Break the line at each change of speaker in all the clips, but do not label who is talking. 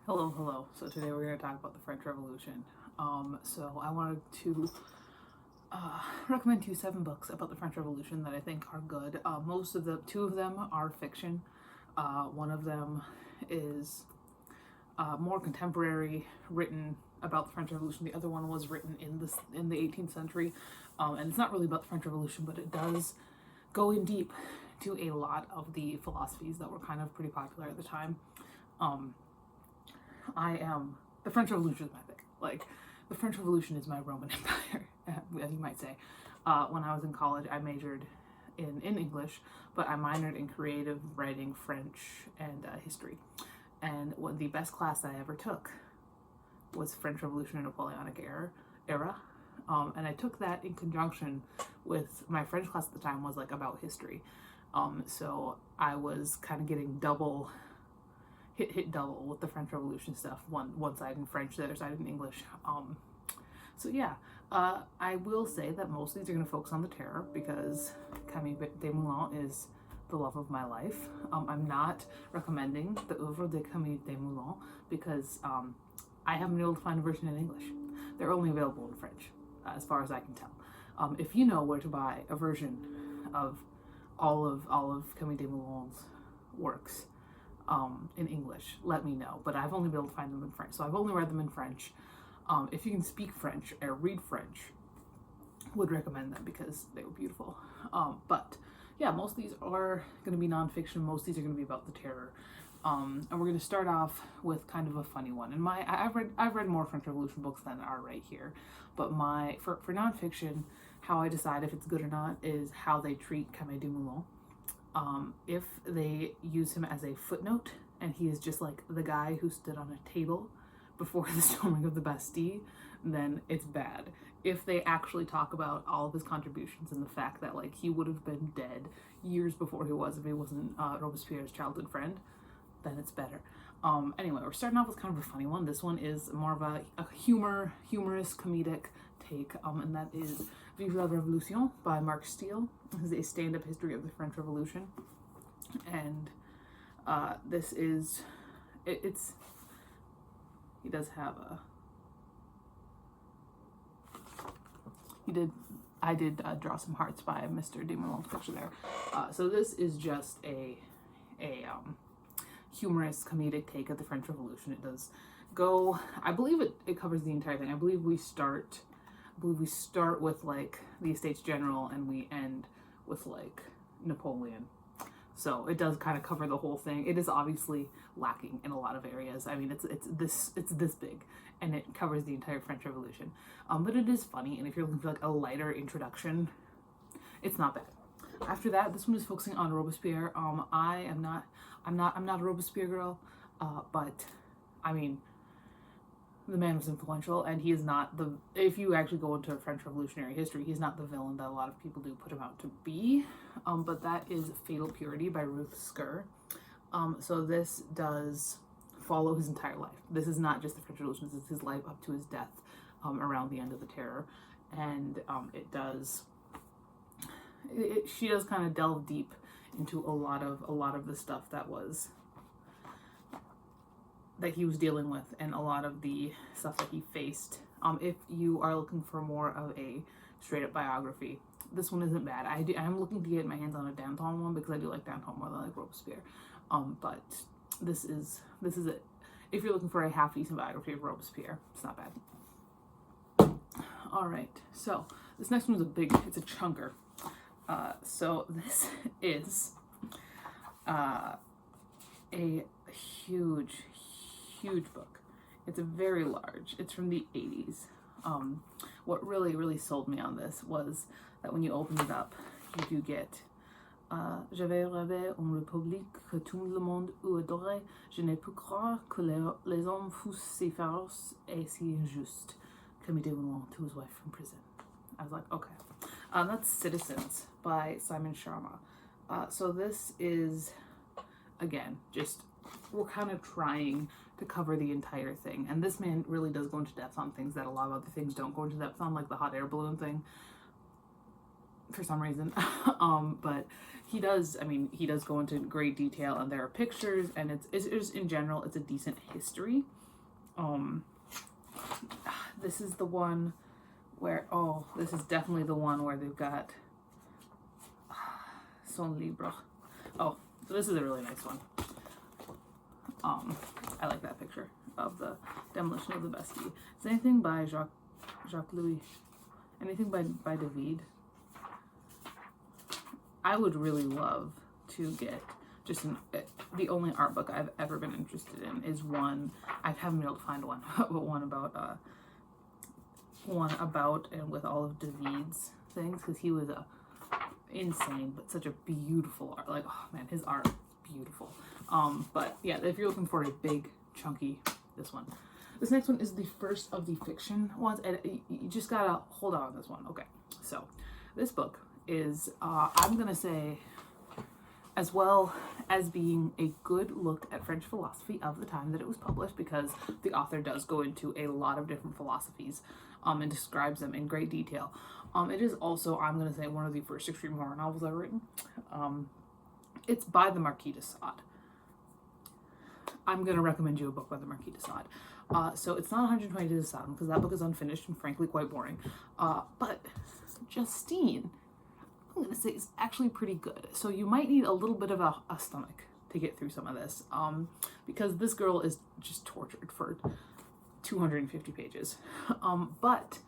Hello, hello. So today we're going to talk about the French Revolution. So I wanted to recommend you 7 books about the French Revolution that I think are good. Two of them are fiction. One of them is more contemporary, written about the French Revolution. The other one was written in the 18th century, and it's not really about the French Revolution, but it does go in deep to a lot of the philosophies that were kind of pretty popular at the time. Um, the French Revolution is my thing. Like, the French Revolution is my Roman Empire, as you might say. When I was in college, I majored in English, but I minored in creative writing, French, and history. And the best class I ever took was French Revolution and Napoleonic era. And I took that in conjunction with my French class at the time was like about history. So I was kind of getting hit double with the French Revolution stuff. One side in French, the other side in English. So yeah, I will say that most of these are going to focus on the terror because Camille Desmoulins is the love of my life. I'm not recommending the Oeuvre de Camille Desmoulins because I haven't been able to find a version in English. They're only available in French, as far as I can tell. If you know where to buy a version of all of Camille Desmoulins' works, in English, let me know. But I've only been able to find them in French, so I've only read them in French. If you can speak French or read French, would recommend them because they were beautiful. But yeah, most of these are going to be nonfiction. Most of these are going to be about the terror. And we're going to start off with kind of a funny one. And I've read more French Revolution books than are right here, but for nonfiction, how I decide if it's good or not is how they treat Camille Desmoulins. If they use him as a footnote and he is just like the guy who stood on a table before the storming of the Bastille, then it's bad. If they actually talk about all of his contributions and the fact that like he would have been dead years before he was if he wasn't Robespierre's childhood friend, then it's better. Anyway, we're starting off with kind of a funny one. This one is more of a humorous, comedic take, and that is Vive la Révolution by Mark Steele. This is a stand-up history of the French Revolution, and this is it's he does have a I did draw some hearts by Mr. Desmoulins' picture there. So this is just a humorous, comedic take of the French Revolution. It does go, I believe it covers the entire thing. I believe we start with like the Estates General and we end with like Napoleon. So it does kind of cover the whole thing. It is obviously lacking in a lot of areas. I mean, it's this big, and it covers the entire French Revolution. But it is funny, and if you're looking for like a lighter introduction, it's not bad. After that, this one is focusing on Robespierre. I'm not a Robespierre girl, but I mean, the man was influential, and he is not if you actually go into French Revolutionary history, he's not the villain that a lot of people do put him out to be. But that is Fatal Purity by Ruth Skur. So this does follow his entire life. This is not just the French Revolution, this is his life up to his death, around the end of the Terror. And she does kind of delve deep into a lot of the stuff that he was dealing with and a lot of the stuff that he faced. If you are looking for more of a straight up biography, this one isn't bad. I'm looking to get my hands on a Danton one because I do like Danton more than I like Robespierre. But this is it. If you're looking for a half decent biography of Robespierre, it's not bad. All right, so this next one is it's a chunker. So this is a huge book. It's a very large. It's from the 80s. What really sold me on this was that when you open it up, you do get J'avais rêvé une république que tout le monde eût adorée. Je n'ai pu croire que les hommes fussent si féroces et si injustes. Camille Desmoulins to his wife from prison. I was like, okay. That's Citizens by Simon Sharma. So this is, again, just, we're kind of trying to cover the entire thing. And this man really does go into depth on things that a lot of other things don't go into depth on, like the hot air balloon thing. for some reason. But he does, I mean, he does go into great detail, and there are pictures, and it's just, in general, it's a decent history. This is the one where, oh, this is definitely the one where they've got Son Libre. Oh, so this is a really nice one. I like that picture of the demolition of the Bastille. Is anything by Jacques Louis? Anything by David? I would really love to get just the only art book I've ever been interested in is one. I haven't been able to find one, but one about and with all of David's things, because he was insane, but such a beautiful art. Like, oh man, his art, beautiful. But yeah, if you're looking for a big, chunky, this one. This next one is the first of the fiction ones, and you just gotta hold on this one. Okay, so this book is, I'm gonna say, as well as being a good look at French philosophy of the time that it was published, because the author does go into a lot of different philosophies and describes them in great detail. It is also, I'm going to say, one of the first extreme horror novels I've written. It's by the Marquis de Sade. I'm going to recommend you a book by the Marquis de Sade. So it's not 120 Days of Sodom, because that book is unfinished and frankly quite boring. But Justine, I'm going to say, is actually pretty good. So you might need a little bit of a stomach to get through some of this, because this girl is just tortured for 250 pages. But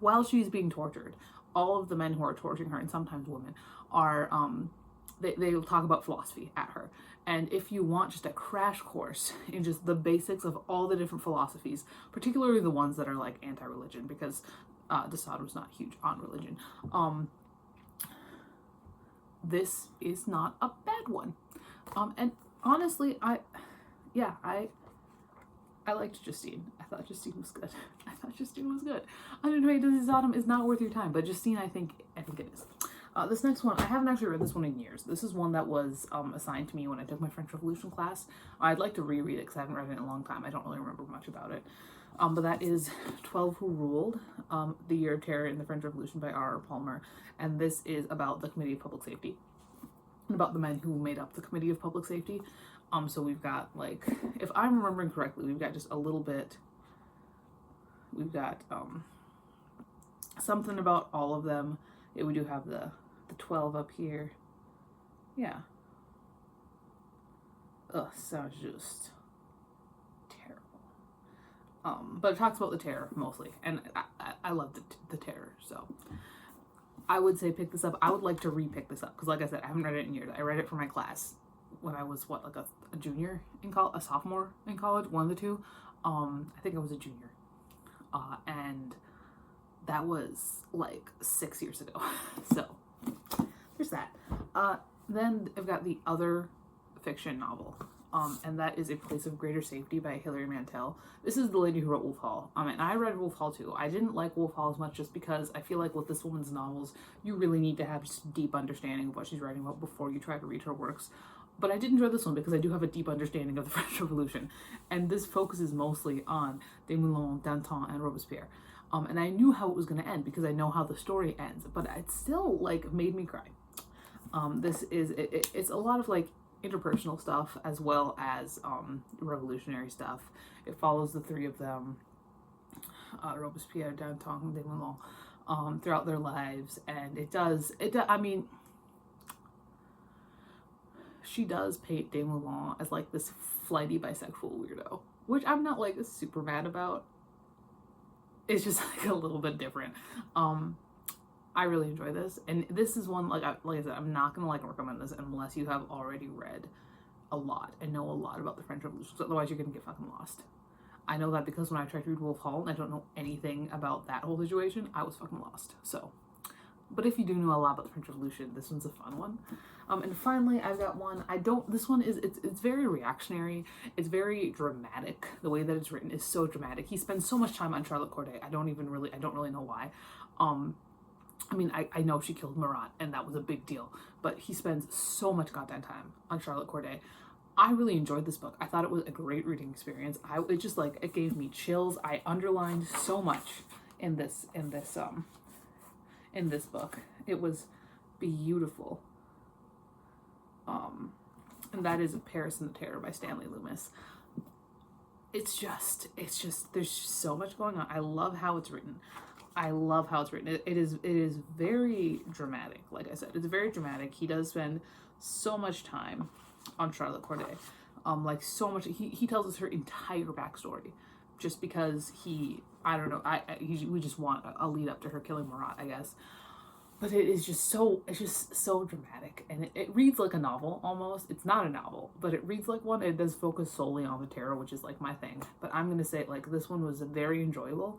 while she's being tortured, all of the men who are torturing her, and sometimes women, are they'll talk about philosophy at her. And if you want just a crash course in just the basics of all the different philosophies, particularly the ones that are like anti-religion, because de Sade was not huge on religion, this is not a bad one. And honestly, I liked Justine. I thought Justine was good. 120 Days of Sodom is not worth your time, but Justine, I think it is. This next one, I haven't actually read this one in years. This is one that was assigned to me when I took my French Revolution class. I'd like to reread it because I haven't read it in a long time. I don't really remember much about it. But that is 12 Who Ruled, The Year of Terror in the French Revolution by R.R. Palmer. And this is about the Committee of Public Safety, and about the men who made up the Committee of Public Safety. So we've got, like, if I'm remembering correctly, we've got just a little bit, we've got something about all of them. Yeah, we do have the 12 up here. Yeah. Ugh, sounds just terrible. But it talks about the terror mostly, and I love the terror, so I would say pick this up. I would like to re-pick this up, because like I said, I haven't read it in years. I read it for my class when I was, like a junior in college, a sophomore in college, one of the two. I think I was a junior. And that was like 6 years ago. So there's that. Then I've got the other fiction novel, and that is A Place of Greater Safety by Hilary Mantel. This is the lady who wrote Wolf Hall. And I read Wolf Hall too. I didn't like Wolf Hall as much, just because I feel like with this woman's novels, you really need to have just a deep understanding of what she's writing about before you try to read her works. But I did enjoy this one because I do have a deep understanding of the French Revolution, and this focuses mostly on Desmoulins, Danton, and Robespierre. And I knew how it was going to end because I know how the story ends, but it still, like, made me cry. This is, it's a lot of, like, interpersonal stuff as well as revolutionary stuff. It follows the three of them, Robespierre, Danton, Desmoulins, throughout their lives, and I mean, she does paint Desmoulins as, like, this flighty bisexual weirdo, which I'm not, like, super mad about. It's just, like, a little bit different. I really enjoy this, and this is one, like I said, I'm not gonna, like, recommend this unless you have already read a lot and know a lot about the French Revolution, otherwise you're gonna get fucking lost. I know that because when I tried to read Wolf Hall and I don't know anything about that whole situation, I was fucking lost. So, but if you do know a lot about the French Revolution, this one's a fun one. And finally, I've got one. This one is, it's very reactionary. It's very dramatic. The way that it's written is so dramatic. He spends so much time on Charlotte Corday. I don't really know why. I mean, I know she killed Marat, and that was a big deal, but he spends so much goddamn time on Charlotte Corday. I really enjoyed this book. I thought it was a great reading experience. It gave me chills. I underlined so much in this book, It was beautiful. And that is Paris and the Terror by Stanley Loomis. It's just, there's just so much going on. I love how it's written. It is very dramatic. Like I said, it's very dramatic. He does spend so much time on Charlotte Corday. Like so much, he tells us her entire backstory, just because I don't know, we just want a lead up to her killing Marat, I guess. But it's just so dramatic, and it reads like a novel almost. It's not a novel, but it reads like one. It does focus solely on the terror, which is like my thing. But I'm gonna say like this one was very enjoyable.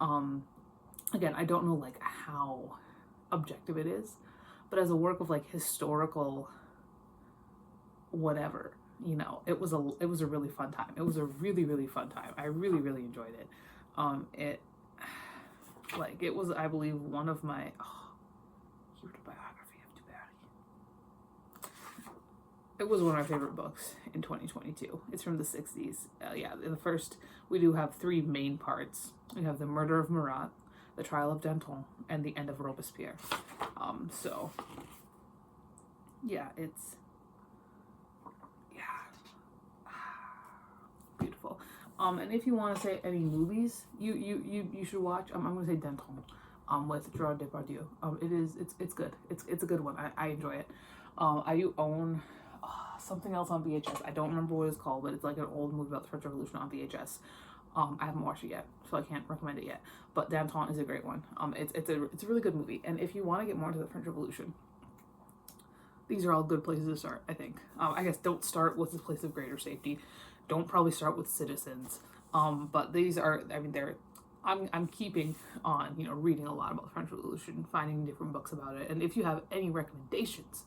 Again, I don't know like how objective it is, but as a work of like historical whatever, you know, it was a really fun time. It was a really fun time. I really enjoyed it. It was, I believe, one of my he wrote a biography of Du Barry. It was one of my favorite books in 2022. It's from the 60s. Yeah, in the first, we do have 3 main parts. We have the murder of Marat, the trial of Danton, and the end of Robespierre. So yeah, it's beautiful. And if you want to say any movies you should watch, I'm gonna say Danton, with Gerard Depardieu. It's good. It's a good one. I enjoy it. I own something else on VHS. I don't remember what it's called, but it's like an old movie about the French Revolution on VHS. I haven't watched it yet, so I can't recommend it yet. But Danton is a great one. It's a really good movie. And if you want to get more into the French Revolution, these are all good places to start, I think. I guess don't start with the Place of Greater Safety. Don't probably start with Citizens. But these are, I mean, I'm keeping on, you know, reading a lot about the French Revolution, finding different books about it. And if you have any recommendations,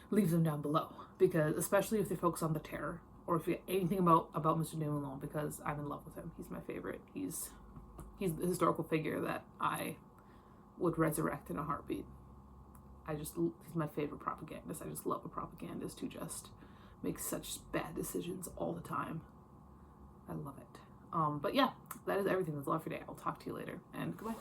leave them down below, because especially if they focus on the terror, or if you have anything about Mr. de Meulan, because I'm in love with him. He's my favorite. He's the historical figure that I would resurrect in a heartbeat. He's my favorite propagandist. I just love a propagandist who just makes such bad decisions all the time. I love it. But yeah, that is everything. That's all for today. I'll talk to you later, and goodbye.